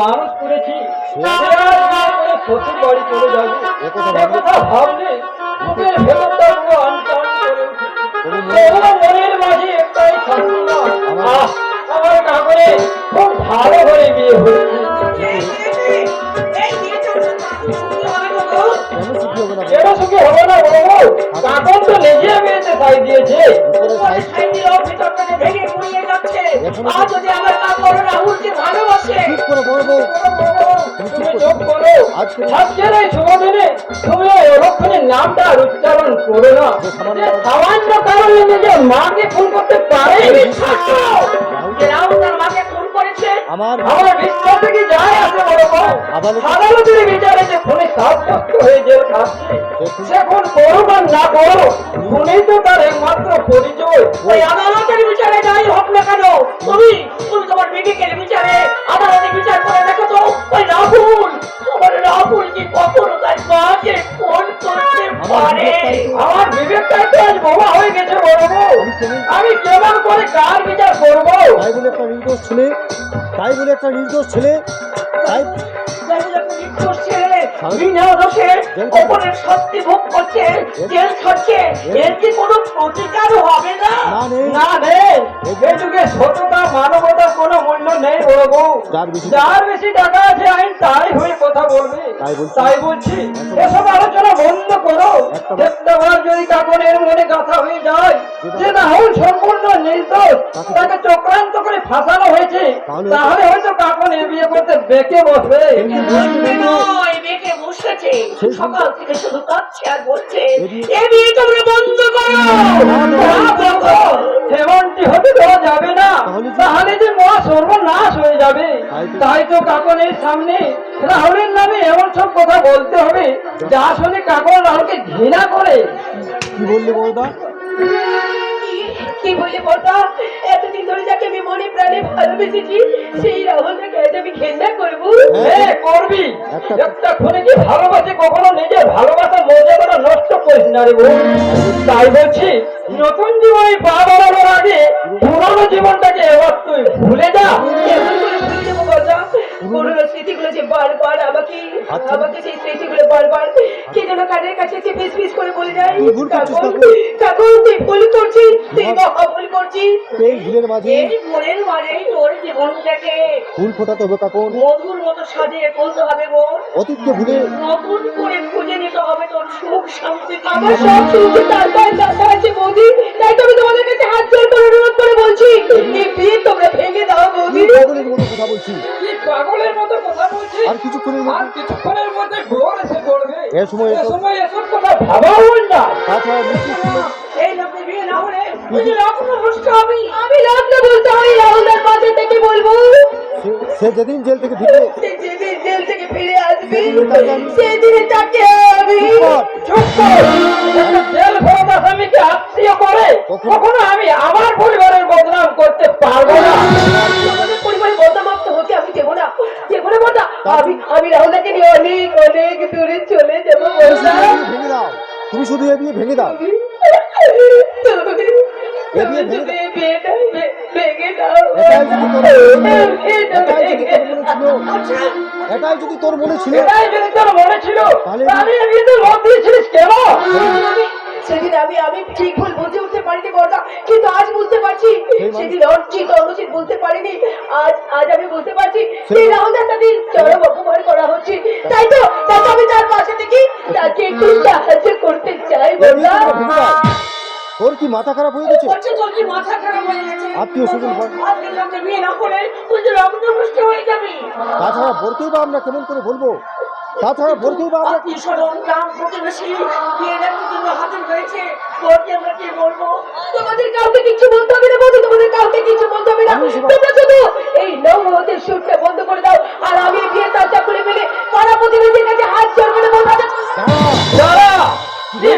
মানুষ করেছি, শ্বশুর বাড়ি চলে যাবে, কথা ভাবলে বুকের ভেতরটা পুরো আনটান করে উঠে। মনের মাঝে একটাই সান্ত্বনা, আমার কাপড়ে খুব ভালো করে বিয়ে হয়েছে। কেন সুখী হবে না বলবো? কাকন তো নিজে বিয়েতে সাই দিয়েছে। আজকের এই শুভ দিনে তুমি অলক্ষণের নামটা উচ্চারণ করো না। সামান্য কারণে নিজের মাকে ফোন করতে পারে, আমার বিশ্বাসে কি যায় আছে বলবো? আদালতের বিচারে যে খুনি সাব্যস্ত হয়ে জেল খাচ্ছে, সে খুন করো বা না করো, খুনি তো তার একমাত্র পরিচয়। ওই আদালতের বিচারে যাই হোক না কেন, তুমি তোমার বিবেকের বিচারে আদালতে বিচার করে দেখো তো, ওই রাহুল, তোমার রাহুল কি কখনো তার মাকে ফোন করতে পারে? আমার বিবেকটা তো আজ বোমা হয়ে গেছে বলবো, আমি কেমন করে কার বিচার করবো? তাই বলে একটা নির্দোষ ছেলে, তাই বলে একটা নির্দোষ ছেলে, তাই শাস্তি ভোগ করছে, জেল খাচ্ছে, এর কি কোনো প্রতিকার হবে না? না নেই, এই যুগে সততা মানবতার কোনো মূল্য নেই বলবো। যার বেশি টাকা আছে আইন তাই হয়ে কথা বলবে। তাই বলছি এসব আলোচনা বন্ধ করো। একটাবার যদি কাকনের মনে গাথা হয়ে যায় যে রাহুল সম্পূর্ণ নির্দোষ, তাকে চক্রান্ত করে ফাঁসানো হয়েছে, তাহলে হয়তো কাকন এ বিয়ে করতে বেঁকে বসবে। বেঁকে বসেছে, সকাল থেকে শুধু কাঁদছে আর বলছে এ বিয়ে তোমরা বন্ধ করো। এমনটি হতে দেওয়া যাবে না, তাহলে যে মহা সর্বনাশ হয়ে যাবে। তাই তো কাকনের সামনে রাহুলের নামে এমন সব কথা বলতে হবে যা শুনে কাকন রাহুলকে ঘৃণা করে। কি বললি বৌদা? কি বলি বলতা, এতদিন ধরে যাকে আমি মনে প্রাণে ভালোবেসেছি সেই রাহুলটাকে আজ আমি ঘেন্না করবো? হ্যাঁ করবি। একটা খুনিকে ভালোবাসে কখনো নিজের ভালোবাসার মর্যাদাটা নষ্ট করিস না রে বউ। তাই বলছি নতুন জীবনে পা বাড়ানোর আগে পুরনো জীবনটাকে এবার তুই ভুলে যা। পুরনো স্মৃতিগুলো যে বারবার আমাকে সেই স্মৃতিগুলো বারবার কে যেন কানের কাছে পিস পিস করে বলে যায়, কাকন তুই ভুল করছিস, তুই মহা ভুল করছিস। এই ভুলের মাঝে মনের মাঝে তোর জীবনটাকে ফুল ফোটাতে হবে কাকন, মধুর মতো সাজিয়ে তুলতে হবে বোন। অতীতকে ভুলে নতুন করে খুঁজে নিতে হবে তোর সুখ শান্তি। আমার সব সুখে তার পায়ে চাঁদা আছে বৌদি, তাই তো আমি তোমাদের কাছে হাত জোর করে অনুরোধ করে বলছি এই বিয়ে তোমরা ভেঙে দাও বৌদি। পাগলের মতো কথা বলছি, পাগলের মতো কথা বলছি। আর কিছুক্ষণের মধ্যে ঘোর এসে পড়বে। এ সময় এসব কথা ভাবাও না। তাছাড়া এই লোকের বিয়ে না হলে তুই লগ্ন ভ্রষ্ট হবি। আমি লগ্ন বলতে হয় রাহুলের মাঝে থেকে বলবো সে যেদিন জেল থেকে ফিরে আসবি সেদিনে তাকে আমি জেল ভরা আসামিকে আত্মীয় করে কখনো আমি আমার পরিবারের বদনাম করতে পারবো না। আমাদের পরিবারের বদনাম হতে আমি দেবো না, দেবো না বলতা। আমি রাহুলকে নিয়ে অনেক অনেক দূরে চলে যাবো বলতা। ভেঙে দাও, তুমি শুধু এ বিয়ে ভেঙে দাও, এটাই যদি তোর মনে ছিল তাহলে মত দিয়েছিলিস কেন? সেদিন আমি ঠিক ভুল বুঝে উঠতে পারিনি বড়দা, কিন্তু আজ বুঝতে পারছি। সেদিন অনুচিত অনুচিত বুঝতে পারিনি, আজ আমি বুঝতে পারছি সেই রাহুলের সাথে চরম অপমান করা হচ্ছে। তাই তো আমি তার পাশে থেকে তাকে একটু সাহায্য করতে চাই বড়দা। তোর কি মাথা খারাপ হয়ে গেছে? তোর কি মাথা খারাপ হয়ে গেছে? আত্মীয় স্বজন বিয়ে না করে তুই যে রক্তপুষ্ট হয়ে যাবি। তাছাড়া বোরকেই বা আমরা কেমন করে বলবো? তাছাড়া বোরকেই বা আমরা আত্মীয় স্বজন গ্রাম প্রতিবেশী বিয়ে দেখার জন্য হাজির হয়েছে, বোরকে আমরা কি বলবো? তোমাদের কাউকে কিছু বলতে হবে না বৌদি, তোমাদের কাউকে কিছু বলতে হবে না। তোমরা শুধু এই নৌহতের সুরটা বন্ধ করে দাও, আর আমি বিয়ে তাজা খুলে ফেলে পাড়া প্রতিবেশীর কাছে হাত জোর করে বলতে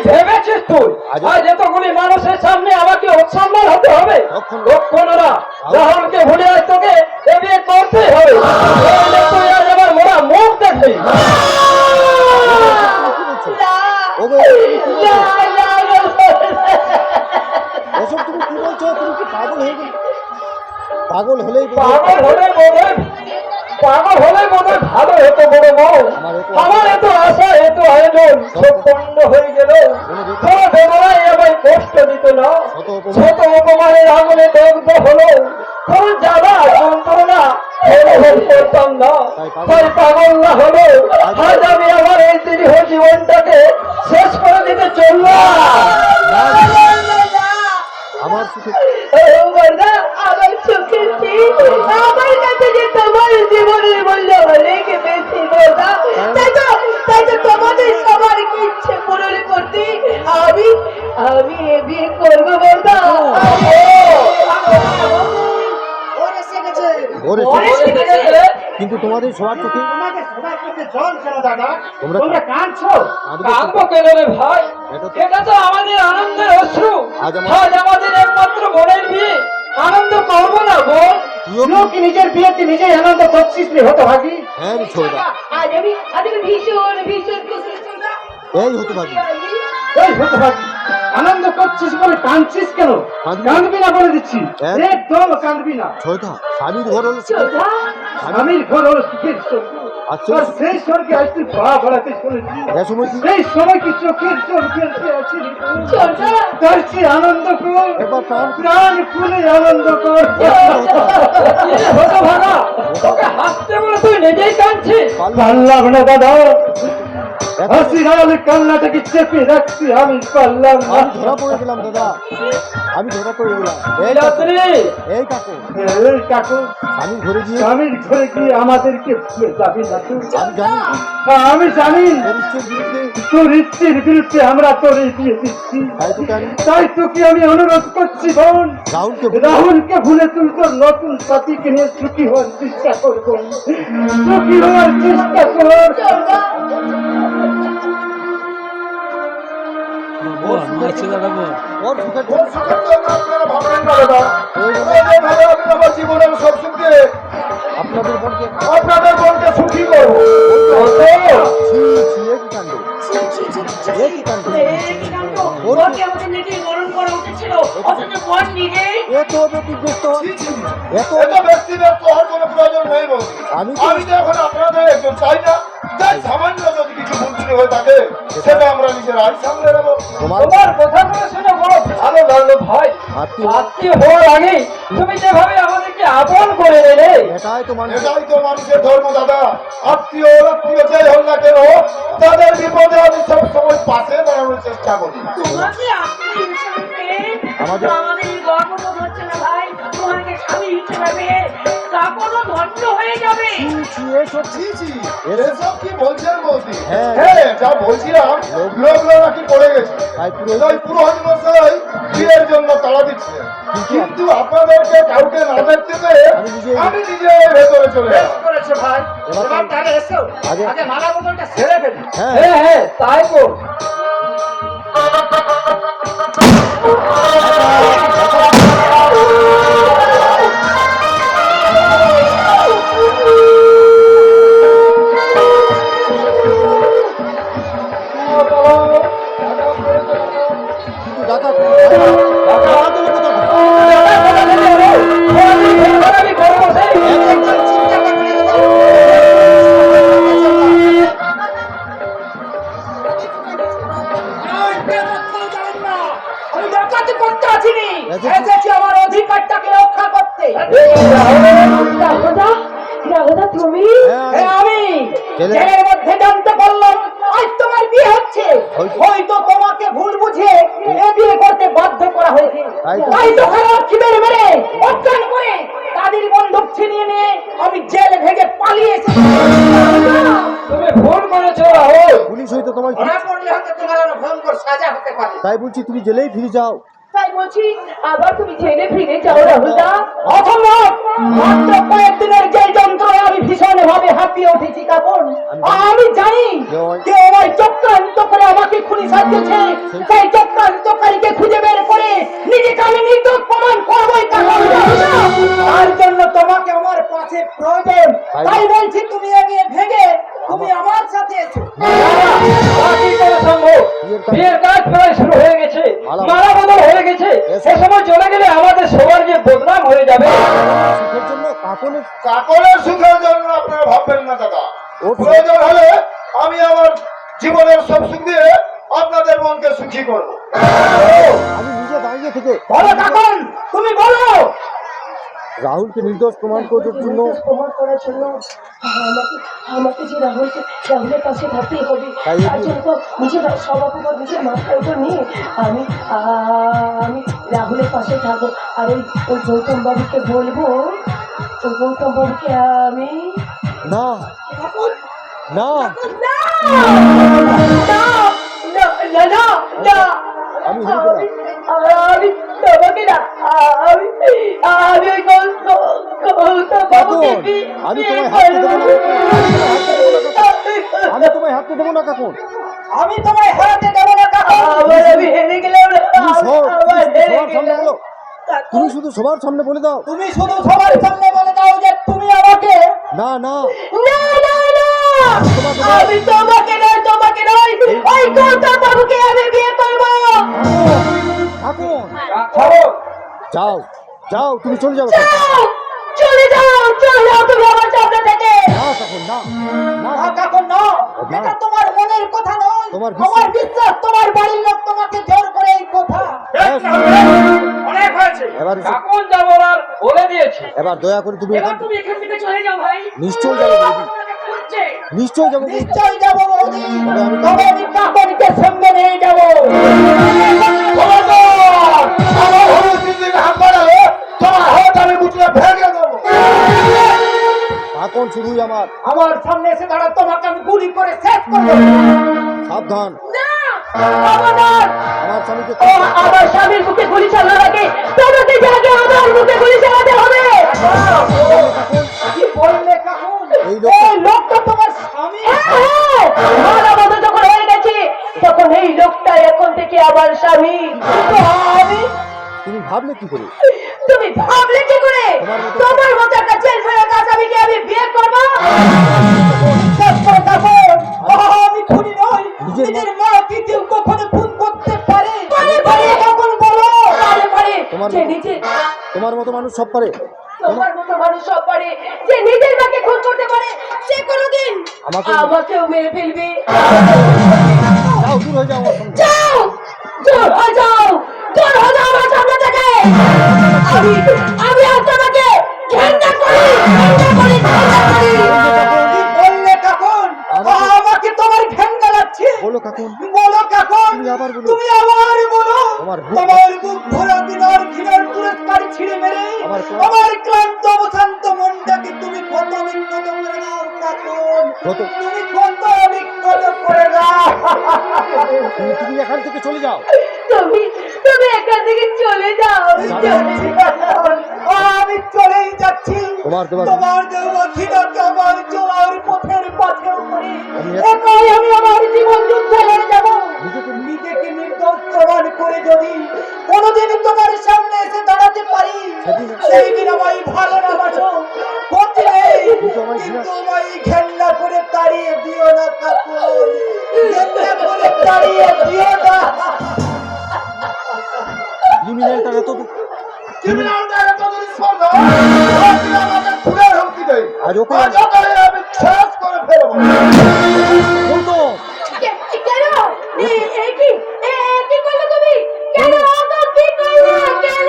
ভেবেছিস তুই আজ এতগুলি মানুষের সামনে আমাকে অসম্মান হতে হবে? কখনো না। রাহুলকে ভুলে আজ তোকে এ বিয়ে করতেই হবে। তুই আজ আমার মোড়া মুখ দেখবি। ওসব তুমি কি বলছো? তুমি কি পাগল হয়ে গেলে? পাগল হলেই পাগল হলে মনে হয় ভালো হতো বড় বউ। আমার এত আশা এত আয়োজন সব পণ্ড হয়ে গেল। কোনো বেদনায় আমায় কষ্ট দিত না, শত অপমানের আগুনে দগ্ধ হলো। কোন জ্বালা যন্ত্রণা অনুভব করতাম না, তাই পাগল না হলো আজ আমি আমার এই দীর্ঘ জীবনটাকে শেষ করে দিতে চললাম। আমার সুখে আমার চোখের আমার কাছে যে তোমার জীবনের মূল্য অনেক বেশি বর্দা। তাই তো তোমাদের সবার কি ইচ্ছে পূরণ করতে আমি আমি এ বিয়ে করবো বর্দা। কিন্তু তোমাদের সবার চোখে তোমরা কাঁদছো? কাঁদবো কেন রে ভাই? এটা তো আমাদের আনন্দের অশ্রু। আজ আমাদের একমাত্র বোনের বিয়ে, আনন্দ করবো না বল? কি নিজের বিয়েতে নিজেই আনন্দ করছিস রে হতো ভাগি? হ্যাঁ রে ছোড়া, আজ আমি ভীষণ ভীষণ খুশি ছোড়া। এই হতো ভাগি, এই হতো ভাগি, আনন্দ করছিস বলে কাঁদছিস কেন? কাঁদবি না বলে দিচ্ছি, একদম কাঁদবি না। ছোড়া স্বামীর ঘর হলো ছোড়া স্বামীর ঘর হলো সুখের স্বর্গ। আর সেই স্বর্গে আজ তুই পা বাড়াতে চলেছিস। সেই সময় কি চোখের জল ফেলতে আছিস? ছোড়া তার চেয়ে আনন্দ কর, এবার প্রাণ খুলে আনন্দ কর। হতো ভাগা, তোকে হাসতে বলে তুই নিজেই কাঁদছিস? পারলাম না দাদা, হাসি নাহলে কান্নাটাকে চেপে রাখছি আমি পারলাম না। আমি ধরা পড়ে গেলাম দাদা, আমি ধরা পড়ে গেলাম। এই রাত্রি এই কাকু, এই কাকু, স্বামীর ঘরে গিয়ে স্বামীর ঘরে গিয়ে আমাদেরকে ভুলে যাবি না তুই? আমি জানি আমি জানি পরিচয়ের বিরুদ্ধে, তোর ইচ্ছের বিরুদ্ধে আমরা তোর এই বিয়ে দিচ্ছি। তাই তোকে আমি তাই তোকে আমি অনুরোধ করছি বোন, রাহুলকে ভুলে তুই তোর নতুন সাথীকে নিয়ে সুখী হওয়ার চেষ্টা করবো, সুখী হওয়ার চেষ্টা কর। ওর সুখের জন্য জীবনের সব সুখ দিয়ে আপনাদের বোনকে সুখী করবো। আমি তো এখন আপনাদের একজন চাই না, তাই সামান্য যদি কিছু ভুল হয়ে থাকে সেটা আমরা নিজের আইন সামলে নেবো। তোমার কথাগুলো শুনে বড় ভালো লাগলো ভাই। আত্মীয় হওয়ার আগে তুমি যেভাবে আমাদেরকে আপন করে নিলে, এটাই তো মানুষের ধর্ম দাদা। আত্মীয় আত্মীয় যাই হোক না কেন, তাদের বিপদে আমি সব সময় পাশে দাঁড়ানোর চেষ্টা করি। তোমাকে আপনি হিসেবে পেয়ে আমাদের গর্ববোধ হচ্ছে না ভাই। তোমাকে স্বামী হিসেবে পেয়ে কাপড়ও ধন্য হয়ে যাবে। এসব কি বলছেন বলছি? হ্যাঁ। হ্যাঁ, যা বলছিলাম লোক নাকি পড়ে গেছে। পুরোহিত মশাই বিয়ের জন্য তাড়া দিচ্ছে, কিন্তু আপনাদেরকে কাউকে না দেখতে পেয়ে আমি নিজে ভেতরে চলে এলাম। করেছে ভাই, এবার তাহলে এসো আগে মালা বদলটা সেরে ফেলি। হ্যাঁ হ্যাঁ তাই কর। আমার অধিকারটাকে রক্ষা করতে। তুমি আমি জেলের মধ্যে জানতে পারলাম আজ তোমার বিয়ে হচ্ছে। হয়তো তোমাকে ভুল বুঝে এ বিয়ে করতে বাধ্য করা হয়েছে। তাই তো খারাপ খিদের মেরে অজ্ঞান করে তাদের বন্দুক ছিনিয়ে নিয়ে আমি জেল ভেঙে পালিয়ে এসেছি। তুমি ভুল করেছো রাহুল। পুলিশ হয়তো তোমায় ধরা পড়লে হয়তো তোমার আরো ভয়ঙ্কর সাজা হতে পারে। তাই বলছি তুমি জেলেই ফিরে যাও। তাই বলছি আবার তুমি জেলে ফিরে যাও রাহুলদা। অসম্ভব। মাত্র কয়েকদিনের যে যন্ত্রণায় আমি ভীষণ ভাবে হাঁপিয়ে উঠেছি কাপড়। আমি জানি কেউ আমায় চক্রান্ত করে আমাকে খুনি সাজিয়েছে। সেই চক্রান্তকারীকে খুঁজে বের করে নিজেকে আমি নির্দোষ প্রমাণ করবোই কাপড়। তার জন্য তোমাকে আমার পাশে প্রয়োজন। তাই বলছি তুমি এগিয়ে ভেঙে তুমি আমার সাথে এসো। সম্ভব বিয়ের কাজ প্রায় শুরু হয়ে গেছে, মালা বদল হয়ে গেছে। এ সময় চলে গেলে আমাদের সবার যে বদনাম হয়ে যাবে। সুখের জন্য কাপড়ের সুখের জন্য আপনারা প্রয়োজন হলে আমি আমার জীবনের সব সুখ দিয়ে আপনাদের মনকে সুখী করবো। আমি নিজে দাঁড়িয়ে থেকে বলো কাকুন, তুমি বলো। রাহুলকে নির্দোষ প্রমাণ করার জন্য প্রমাণ করার জন্য আমাকে যে রাহুলের পাশে থাকতেই হবে। তাই তার জন্য তো নিজের সব অপবাদ নিজের মাথার উপর নিয়ে আমি রাহুলের পাশে থাকবো। আর ওই গৌতম বাবুকে বলবো, ওই গৌতম বাবুকে আমি না না আমি হইব না। আমি তোমাকে না আমি গৌতম বাবুকে আমি তোমায় হাঁটতে দেবো না, আমি তোমায় হাঁটতে দেবো না কাকুন। আমি তোমায় হারাতে দেবো না কাকুন। আবার আমি হেরে গেলাম। তুমি শুধু সবার সামনে বলে দাও। তুমি শুধু সবার সামনে বলে দাও যে তুমি আমাকে। না না না না না আমি তোমাকে নয় ওই গৌতম বাবুকে আমি বিয়ে করবো। কাকুন ছাড়ো। যাও যাও, তুমি চলে যাও। চলে যাও তুমি আমার সামনে থেকে। না কাকুন না না না কাকুন না, না। এটা তোমার মনের কথা নয়, তোমার আমার বিশ্বাস তোমার বাড়ির লোক তোমাকে জোর করে এই কথা। ব্যাস। অনেক হয়েছে, এবার কাকুন যা বলার বলে দিয়েছে। এবার দয়া করে তুমি এবার তুমি এখান থেকে চলে যাও ভাই। নিশ্চয়ই যাবো বৌদি, খুঁজছে। নিশ্চয়ই যাবো বৌদি। নিশ্চয়ই যাবো বৌদি, তবে আমি তবে আমি কাকুনকে সঙ্গে নিয়ে যাবো। আমার হলুদ দিদিকে হাত বাড়াও, তোমার হাত আমি বুঝলে ভেঙে দেবো। কাকুন শুধুই আমার। আমার সামনে এসে দাঁড়া, তোমাকে আমি গুলি করে শেষ করবো। সাবধান, না খবরদার। আমার স্বামীকে আমার স্বামীর মুখে গুলি চালানোর আগে তোমাকে আগে আমার মুখে গুলি চালাতে হবে। কি বললে কাকুন? এই লোক এই লোকটা তোমার স্বামী? হ্যাঁ, মারা মতো যখন হয়ে গেছে তখন এই লোকটা এখন থেকে আমার স্বামী। তো আমি তুমি ভাবলে কি করে? তুমি ভাবলে কি করে তোমার মতো একটা জেল ফেরত আসামিকে আমি বিয়ে করবো? আমি খুনি নই। নিজের মাকে কেউ কখনো খুন করতে পারে? কখন বলো? যে নিজে তোমার মতো মানুষ সব পারে। তোমার মতো মানুষ সব পারে, যে নিজের মাকে খুন করতে পারে সে কোনোদিন আমাকেও মেরে ফেলবে। যাও, দূর হয়ে যাও আমার সামনে। যাও দূর হয়ে যাও আমার সামনে থেকে। আমি আর তোমাকে ঘৃণা করি। কি বললে কাকুন? আমাকে তোমার ঘেন্না লাগছে। বলো কাকুন, বলো কাকুন, তুমি আবার বলো। তুমি আবার বলো। তোমার তোমার বুক ভরা দিনার ঘৃণার পুরস্কার ছিঁড়ে মেরে আমার ক্লান্ত অবসান্ত মনটাকে তুমি কত বিক্ষত করে দাও কাকুন। তুমি কত বিক্ষত করে দাও। তুমি এখান থেকে চলে যাও। তুমি এখান থেকে চলে যাও। আমি চলেই যাচ্ছি। তোমার দেওয়া ঘৃণাকে আমার চলার পথের পাথেও করে আমি- একাই আমি আমার জীবন যুদ্ধে লড়ে যাবো। নিজেকে নির্দোষ প্রমাণ করে যদি কোনোদিন তোমার সামনে এসে দাঁড়াতে পারি, সেই দিন আমায় ভালো না বাসো, ক্ষতি নেই, কিন্তু আমায় ঘেন্না করে তাড়িয়ে দিও না কাকুন, ঘেন্না করে তাড়িয়ে দিও না। ক্রিমিনালটা এত ক্রিমিনালটা এতদিন স্পর্ধা, আপনি আমাকে খুনের হুমকি দেয়। আজ ওকে আজ ওকে আমি শেষ করে ফেলবো। বলতো কেন কি করলে তুমি? কেন কি করলে? কেন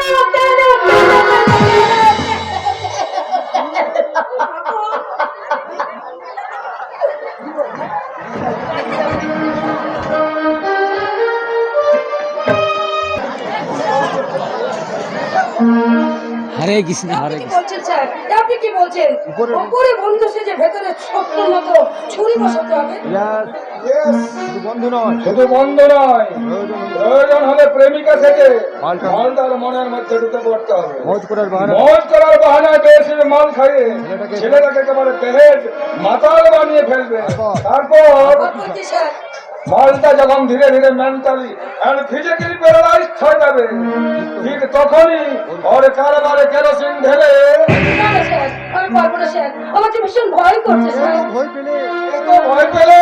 হরে কৃষ্ণ হরে কি কৃষ্ণ। বলছেন স্যার? আপনি কি বলছেন? উপরে বন্ধু সেজে ভেতরে শত্রুর মতো ছুরি বসাতে হবে? শুধু বন্ধু নয়, শুধু বন্ধ নয়, প্রয়োজন হলে প্রেমিকা থেকে মালটার মনের মধ্যে ঢুকে পড়তে হবে। মজ করার বাহানা মজ করার বাহানায় বেশি মাল খাইয়ে ছেলেটাকে একেবারে বেহেজ মাতাল বানিয়ে ফেলবে। তারপর বলছি স্যার, মালটা যখন ধীরে ধীরে মেন্টালি এন্ড ফিজিক্যালি প্যারালাইজড হয়ে যাবে, ঠিক তখনই ওর কারবারে কেরোসিন ঢেলে না না স্যার, আমি পারবো না স্যার, আমার যে ভীষণ ভয় করছে স্যার। ভয় পেলে এত ভয় পেলে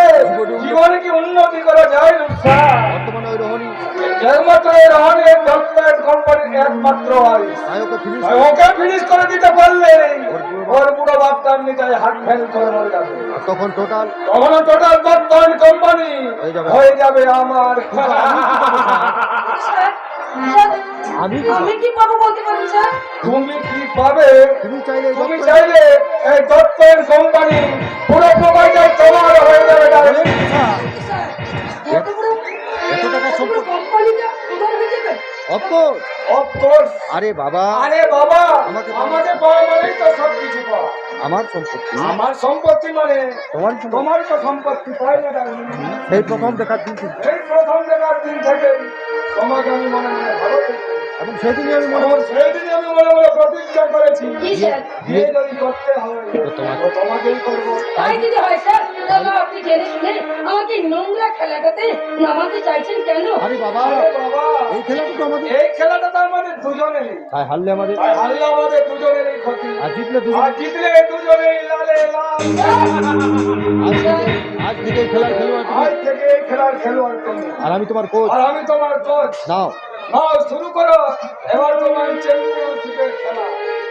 জীবনে কি উন্নতি করা যায় রূপসা? বর্তমানে ওই রোহণী একমাত্র এই রহনের ডক্টর কোম্পানির একমাত্র ওয়ারিশ। তাই ওকে ফিনিশ আর ওকে ফিনিশ করে দিতে পারলে ওর পুরো বাপটা নিতে হাত ফেল করে মরে যাবে। তখন টোটাল তখন টোটাল বর্তমান কোম্পানি হয়ে যাবে আমার। স্যার, স্যার, আমি আমি কি পাবো বলতে পারেন স্যার? তুমি কি পাবে? তুমি চাইলে তুমি চাইলে এই দত্তের কোম্পানি পুরো প্রোভাইডার তোমার হয়ে যাবে ডাইরেক্ট। স্যার, এত বড় এত টাকা এত বড় কোম্পানিটা আমার হয়ে যাবে? Of course of course. আরে বাবা আরে বাবা, আমাকে আমাকে পাওয়া মানেই তো সব কিছু পাওয়া। আমার সম্পত্তি আমার সম্পত্তি মানে তোমার সম্পত্তি। তোমার তো সম্পত্তি, তাই না ডার্লিং? সেই প্রথম দেখার দিন থেকে এই প্রথম দেখার দিন থেকে তোমাকে আমি মনে মনে ভালো পেয়েছি। এবং সেদিনই আমি মনে এবং সেই দিনই আমি মনে মনে প্রতিজ্ঞা করেছি, কি স্যার? বিয়ে যদি করতে হয় তো তোমাকেই করবো। তাই যদি হয় স্যার, তাহলে আপনি জেনে শুনে আমাকে এই নোংরা খেলাটাতে নামাতে চাইছেন কেন? আরে বাবা আরে বাবা, এই খেলাটা তো আমাদের এই খেলাটা তো আমাদের দুজনেরই। তাই হারলে আমাদের তাই হারলে আমাদের দুজনেরই ক্ষতি, আর জিতলে দুজন আর জিতলে দুজনেই লালে লাল। আজ থেকে এই খেলার খেলোয়াড় তুমি। আজ থেকে এই খেলার খেলোয়াড় তুমি, আর আমি তোমার কোচ আর আমি তোমার কোচ। নাও নাও শুরু করো এবার তোমার চ্যাম্পিয়নশিপের খেলা।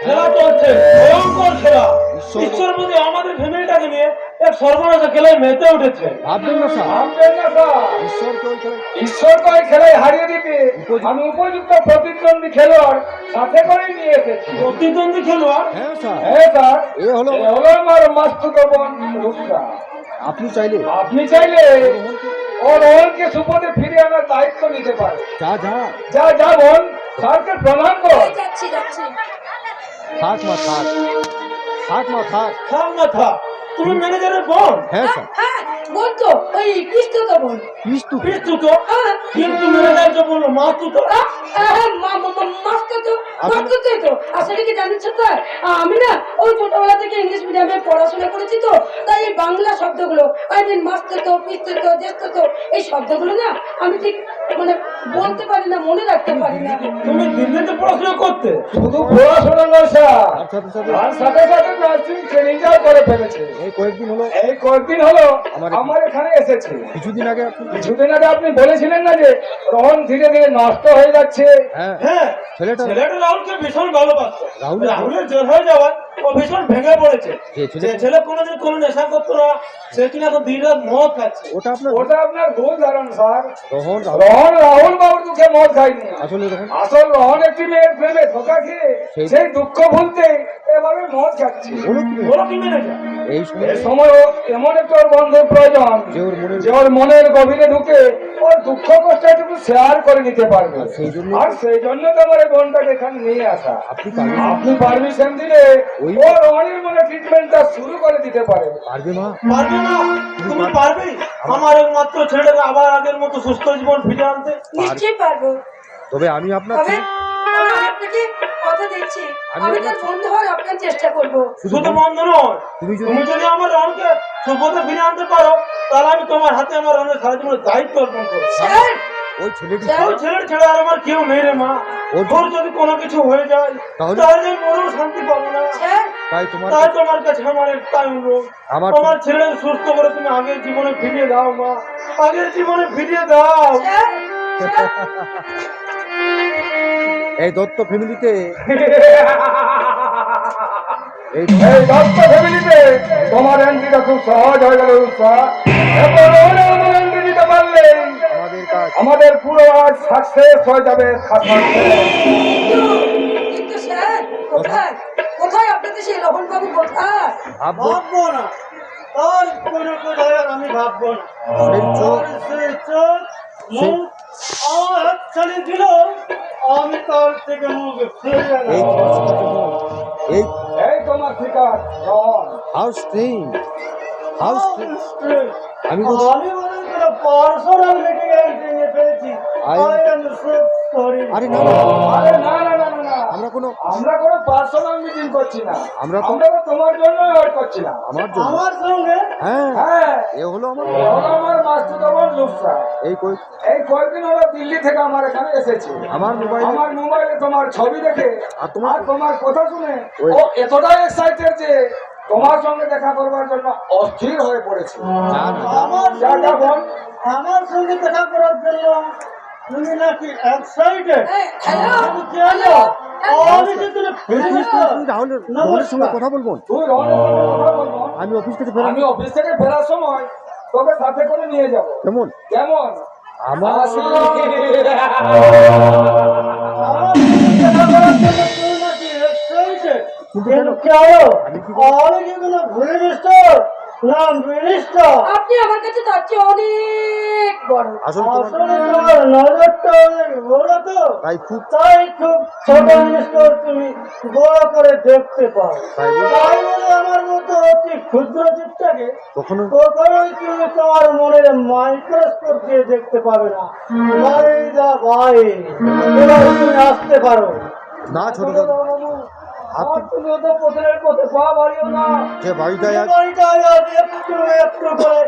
খেলা চলছে, ভয়ঙ্কর খেলা। ঈশ্বর- ঈশ্বর বুঝি আমাদের ফ্যামিলিটাকে নিয়ে এক সর্বনাশা খেলায় মেতে উঠেছে। ভাববেন না স্যার ভাববেন না স্যার, ঈশ্বরকে ওই খেলায় ঈশ্বরকে ওই খেলায় হারিয়ে দিতে আমি উপযুক্ত প্রতিদ্বন্দ্বী খেলোয়াড় সাথে করে নিয়ে এসেছি। প্রতিদ্বন্দ্বী খেলোয়াড় হ্যাঁ স্যার হ্যাঁ স্যার, এ হলো এ হলো আমার মাস্তুতো বোন রূপসা। আপনি চাইলে আপনি চাইলে ও রোহনকে সুপথে ফিরিয়ে আনার দায়িত্ব নিতে পারে। যা যা যা যা বোন, স্যারকে প্রণাম কর। এই যাচ্ছি যাচ্ছি। থাক মা থাক থাক মা থাক থাম না থাক, তুমি ম্যানেজারের বোন। হ্যাঁ স্যার হ্যাঁ, বল তো, ওই কৃষ্ণ তো বল। প্লিজ তু পিস্তু তো, হ্যাঁ, কিন্তু ম্যানেজার তো বললো মা তু তো। মাস্টার তো, মাস্টার তো। আসলে কি জানিস স্যার, আমি না ওই ছোটবেলা থেকে ইংলিশ মিডিয়ামে পড়াশোনা করেছি তো, তাই এই বাংলা শব্দগুলো, আই মিন মাস্টার তো, পিস্তর তো, জ্যেষ্ঠ তো, এই শব্দগুলো না আমি ঠিক মানে বলতে পারি না, মনে রাখতে পারি না। তুমি দিল্লিতে পড়াশোনা করতে? শুধু পড়াশোনা নয় স্যার, তার সাথে সাথে তার সাথে সাথে নার্সিং ট্রেনিংটাও করে ফেলেছে। এই কয়েকদিন হলো এই কয়েকদিন হলো আমার- আমার এখানে এসেছে। কিছুদিন আগে আপনি কিছুদিন আগে আপনি বলেছিলেন না যে রোহন ধীরে ধীরে নষ্ট হয়ে যাচ্ছে। হ্যাঁ হ্যাঁ, ছেলেটা ছেলেটা রাহুলকে ভীষণ ভালোবাসতো। রাহুলের- রাহুলের জেল হয়ে যাওয়ায় ও ভীষণ ভেঙে পড়েছে। যে ছেলে- যে ছেলে কোনোদিন কোনো নেশা করতো না, সে কিনা এখন দিন রাত মদ খাচ্ছে। ওটা আপনার ওটা আপনার ভুল ধারণ স্যার। রোহন রোহন রাহুল বাবুর দুঃখে মদ খায়নি। আসলে রোহন আসল রোহন একটি মেয়ের প্রেমে ধোকা খেয়ে সেই দুঃখ ভুলতে এভাবে মদ খাচ্ছে। হলো কি বলো কি ম্যানেজার? এই সময় এই সময় ও এমন একটা ওর বন্ধুর প্রয়োজন যে ওর মনের যে ওর মনের গভীরে ঢুকে ওর দুঃখ কষ্টটুকু শেয়ার করে নিতে পারবে। আর সেই জন্য আর সেই জন্য তো আমার এই বোনটাকে এখানে নিয়ে আসা। আপনি পারবেন আপনি পারমিশন দিলে ওই- ও রোহনের মনে ট্রিটমেন্টটা শুরু করে দিতে পারে। পারবে মা পারবে না? তুমি পারবে আমার একমাত্র ছেলেটাকে আবার আগের মতো সুস্থ জীবন ফিরে আনতে? নিশ্চয়ই পারবো। তবে আমি আপনার তবে আমি আপনাকে কথা দিচ্ছি, আমি তার বন্ধু হওয়ার আপনার চেষ্টা করবো। শুধু বন্ধ নয়, তুমি যদি- তুমি যদি আমার রনকে সুপথে ফিরে আনতে পারো, তাহলে আমি তোমার হাতে আমার রনের সারা জীবনের দায়িত্ব অর্পণ করবো। স্যার, ওই ছেলেটি স্যার, ওই ছেলের ছেড়ে আর আমার কেউ নেই রে মা। ওর- ওর যদি কোনো কিছু হয়ে যায় তাহলে? তাহলে আমি মনেও শান্তি পাবো না। স্যার, তাই তোমার তাই তোমার কাছে আমার একটাই অনুরোধ, আমার- আমার ছেলে সুস্থ করে তুমি আগের জীবনে ফিরিয়ে দাও মা, আগের জীবনে ফিরিয়ে দাও। স্যার, স্যার, এই দত্ত ফ্যামিলিতে এই এই দত্ত ফ্যামিলিতে তোমার এন্ট্রিটা খুব সহজ হয়ে গেল উৎসাহ। এখন রোহনের আমার এন্ট্রি দিতে পারলে আমাদের কাজ আমাদের পুরো আজ সাকসেস হয়ে যাবে। কিন্তু স্যার, কোথায় কোথায় আপনাদের সেই রহন বাবু কোথায়? ভাববো ভাববো না, আর কোনো কোথায় আর আমি ভাববো না। সেই চোখ আর সেই চোখ মুখ আমার হাতছানি দিল, আমি তার থেকে মুখ ফিরিয়ে এই নেব। এই এই তোমার ঠিকার রোহন। হাউস থিং হাউস আমি আমি মনে করে পার্সোনাল মিটিং এ পেয়েছি। I- I am so sorry. আরে না না আরে না না না না না, আমরা কোনো আমরা কোনো পার্সোনাল মিটিং করছি না, আমরা তো- আমরা তো তোমার জন্য ওয়েট করছি না। আমার জন্য আমার সঙ্গে হ্যাঁ হ্যাঁ, এ হলো আমার এ হলো আমার মাস্তুতো বোন রূপসা। এই কই এই কয়েকদিন হলো দিল্লি থেকে আমার এখানে এসেছে। আমার মোবাইলে আমার মোবাইলে তোমার ছবি দেখে আর তোমার- আর তোমার কথা শুনে ওই- ও এতটাই এক্সাইটেড যে তোমার সঙ্গে দেখা করবার জন্য অস্থির হয়ে পড়েছে। যা না আমার যা যা বোন। আমার সঙ্গে দেখা করার জন্য তুমি নাকি এক্সাইটেড হ্যালো আমি কেন আমি যে তোর রাহুলের সঙ্গে কথা বলবো। তুই রনের সঙ্গে কথা বলবো। আমি অফিস থেকে ফেরার আমি অফিস থেকে ফেরার সময় তোকে সাথে করে নিয়ে যাব। কেমন কেমন? আমার আসি। কিন্তু কেন আমি কি কোনো ভুলে মিস্টার না মিনিস্টার আপনি আমার কাছে তার চেয়ে অনেক বড়। আসলে আসলে তোমার নজরটা অনেক বড় তো তাই খুব তাই খুব ছোট মিনিস্টার তুমি বড় করে দেখতে পাও তাই বলে তাই বলে আমার মতো অতি ক্ষুদ্র জীবটাকে কখনো কখনোই তুমি তোমার মনের মাইক্রোস্কোপ দিয়ে দেখতে পাবে না বাই দা বাই এবার তুমি আসতে পারো না ছোট দাদা আর তুমি তো পথের পথে পা বাড়িও না। যে বাড়িটায় আজ বাড়িটা আজ একটু একটু করে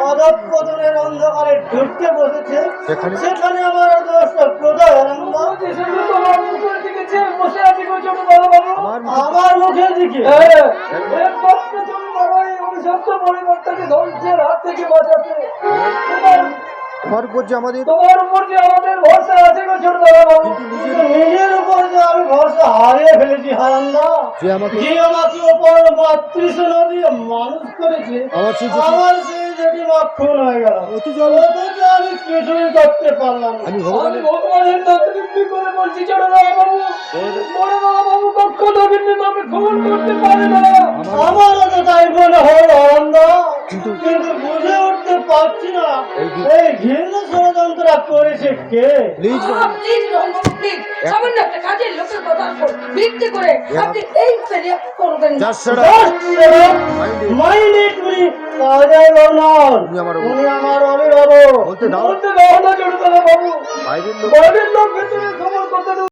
অধঃপতনের অন্ধকারে ঢুকতে বসেছে সেখানে? সেখানে আমার দোষটা কোথায় আনন্দ সেখানে তোমার মুখের দিকে চেয়ে বসে আছি গো ছোট দাদা বাবু। আমার আমার মুখের দিকে হ্যাঁ, একবার তো তুমি বড় এই অভিশপ্ত পরিবারটাকে ধ্বংসের হাত থেকে বাঁচাতে। তোমার উপর যে আমাদের তোমার উপর যে আমাদের ভরসা আছে গো ছোট দাদা বাবু। কিন্তু কিন্তু নিজের উপর যে আমি ভরসা হারিয়ে ফেলেছি হারান্দা যে আমাকে যে আমাকে ওপর মাতৃস্নেহ দিয়ে মানুষ করেছে আমার সেই জেঠি- আমার সেই জেঠিমা খুন হয়ে গেল অথচ অথচ আমি কিছুই করতে পারলাম না আমি আমি ভগবানের ভগবানের নামে বিক্রি করে বলছি ছোট দাদা বাবু। বড় দাদা বাবু কখনো কিন্তু আমি খুন করতে পারি না। আমারও তো তাই মনে হয় আনন্দা কিন্তু কিন্তু বুঝে উঠতে পারছি না এই যে- এই ঘৃণ্য ষড়যন্ত্র করেছে কে প্লিজ প্লিজ রঙ্গবাবু প্লিজ সামান্য একটা কাজের লোকের কথা ভিত্তি করে আপনি এই ফেরিয়া করবেন না। জাস্ট সেটা মাইন্ড উনি কাজের লোক নন উনি আমার উনি আমার অভিভাবক বলতে দাও বলতে দাও না ছোট দাদা বাবু। বাইরের লোক বাইরের লোক ভেতরে খবর কথা